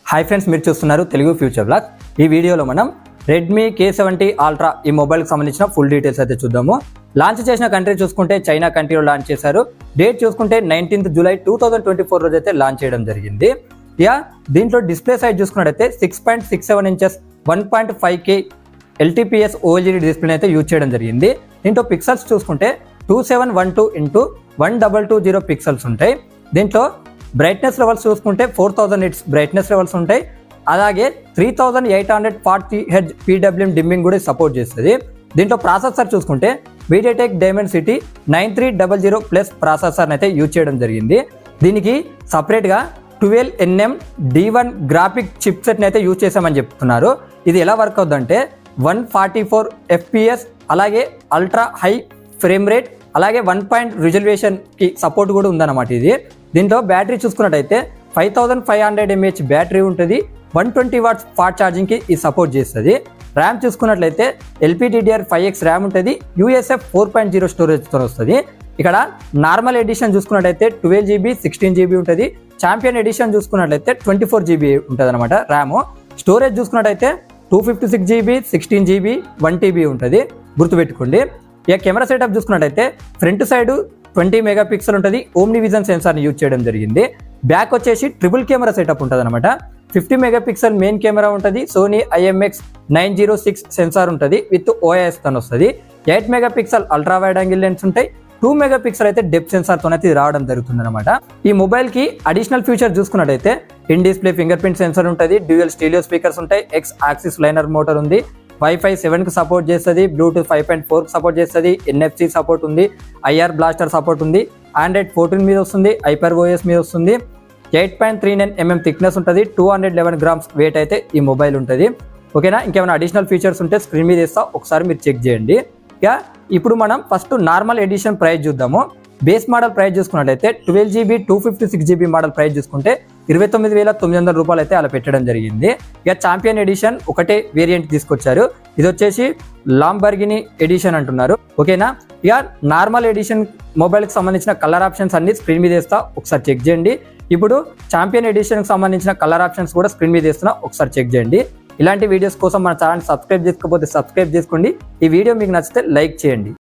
Hi friends, మీరు చూస్తున్నారు Telugu future blog. ఈ వీడియోలో మనం రెడ్మీ K70 అల్ట్రా ఈ మొబైల్కి సంబంధించిన ఫుల్ డీటెయిల్స్ అయితే చూద్దాము. లాంచ్ చేసిన కంట్రీ చూసుకుంటే చైనా కంట్రీలో లాంచ్ చేశారు. డేట్ చూసుకుంటే 19th జూలై 2024 రోజు అయితే లాంచ్ చేయడం జరిగింది. దీంట్లో డిస్ప్లే సైజ్ చూసుకున్నట్టయితే 6.67 inches 1.5K LTPS OLED display అయితే యూజ్ చేయడం జరిగింది. దీంట్లో పిక్సెల్స్ చూసుకుంటే 2712x1220 పిక్సెల్స్ ఉంటాయి. దీంట్లో బ్రైట్నెస్ లెవెల్స్ చూసుకుంటే 4000 నిట్స్ బ్రైట్నెస్ లెవెల్స్ ఉంటాయి. అలాగే 3840 Hz PWM డిమ్మింగ్ కూడా సపోర్ట్ చేస్తుంది. దీంట్లో ప్రాసెసర్ చూసుకుంటే MediaTek Dimensity 9300 ప్లస్ ప్రాసెసర్ అయితే యూజ్ చేయడం జరిగింది. దీనికి సపరేట్గా 12nm D1 గ్రాఫిక్ చిప్ సెట్ని అయితే యూజ్ చేసామని చెప్తున్నారు. ఇది ఎలా వర్క్ అవుతుందంటే 144 FPS అలాగే అల్ట్రా హై ఫ్రేమ్ రేట్ అలాగే 1 పాయింట్ రిజల్యూషన్కి సపోర్ట్ కూడా ఉందన్నమాట. దీంట్లో బ్యాటరీ చూసుకున్నట్టయితే 5500 mAh బ్యాటరీ ఉంటుంది. 120 వాట్స్ ఫాస్ట్ ఛార్జింగ్కి ఇది సపోర్ట్ చేస్తుంది. ర్యామ్ చూసుకున్నట్లయితే LPDDR5X ర్యామ్ ఉంటుంది. USF 4.0 స్టోరేజ్తో వస్తుంది. ఇక్కడ నార్మల్ ఎడిషన్ చూసుకున్నట్లయితే 12GB 16GB ఉంటుంది. ఛాంపియన్ ఎడిషన్ చూసుకున్నట్లయితే 24GB ఉంటుంది అనమాట ర్యామ్. స్టోరేజ్ చూసుకున్నట్టయితే 256GB 16GB 1TB ఉంటుంది. గుర్తుపెట్టుకోండి. ఇక కెమెరా సెటప్ చూసుకున్నట్టయితే ఫ్రంట్ సైడ్ 20 మెగాపిక్సెల్ ఉంటుంది. ఓమ్ని విజన్ సెన్సార్ని యూజ్ చేయడం జరిగింది. బ్యాక్ వచ్చేసి ట్రిపుల్ కెమెరా సెటప్ ఉంటుంది అనమాట. 50 మెగాపిక్సెల్ మెయిన్ కెమెరా ఉంటుంది. సోనీ IMX906 సెన్సార్ ఉంటుంది విత్ OIS తో వస్తుంది. 8 megapixel ultra wide angle lens ఉంటాయి. 2 మెగాపిక్సెల్ అయితే డెప్త్ సెన్సార్తో అయితే రావడం జరుగుతుంది అనమాట. ఈ మొబైల్కి అడిషనల్ ఫీచర్ చూసుకున్నట్టయితే in display finger print censor ఉంటుంది. డ్యూయల్ స్టీరియో స్పీకర్స్ ఉంటాయి. X యాక్సిస్ లైనర్ మోటార్ ఉంది. Wi-Fi 7కి సపోర్ట్ చేస్తుంది. Bluetooth 5.4కి సపోర్ట్ చేస్తుంది. NFC సపోర్ట్ ఉంది. IR బ్లాస్టర్ సపోర్ట్ ఉంది. Android 14 మీద వస్తుంది. HyperOS మీద వస్తుంది. 8.39mm థిక్నెస్ ఉంటుంది. 211 grams వెయిట్ అయితే ఈ మొబైల్ ఉంటుంది. ఓకేనా. ఇంకేమైనా అడిషనల్ ఫీచర్స్ ఉంటే స్క్రీన్ మీద ఇస్తా, ఒకసారి మీరు చెక్ చేయండి. ఇక ఇప్పుడు మనం ఫస్ట్ నార్మల్ ఎడిషన్ ప్రైస్ చూద్దాము. బేస్ మోడల్ ప్రైస్ చూసుకున్నట్లయితే 12GB 256GB మోడల్ ప్రైస్ చూసుకుంటే 29,900 రూపాయలు అయితే అలా పెట్టడం జరిగింది. ఇక ఛాంపియన్ ఎడిషన్ ఒకటే వేరియంట్ తీసుకొచ్చారు. ఇది వచ్చేసి లాంబర్గిని ఎడిషన్ అంటున్నారు. ఓకేనా. ఇక నార్మల్ ఎడిషన్ మొబైల్కి సంబంధించిన కలర్ ఆప్షన్స్ అన్ని స్క్రీన్ మీద వేస్తా, ఒకసారి చెక్ చేయండి. ఇప్పుడు ఛాంపియన్ ఎడిషన్కి సంబంధించిన కలర్ ఆప్షన్స్ కూడా స్క్రీన్ మీద వేస్తున్నా, ఒకసారి చెక్ చేయండి. ఇలాంటి వీడియోస్ కోసం మన ఛానల్ సబ్స్క్రైబ్ చేసుకోకపోతే సబ్స్క్రైబ్ చేసుకోండి. ఈ వీడియో మీకు నచ్చితే లైక్ చేయండి.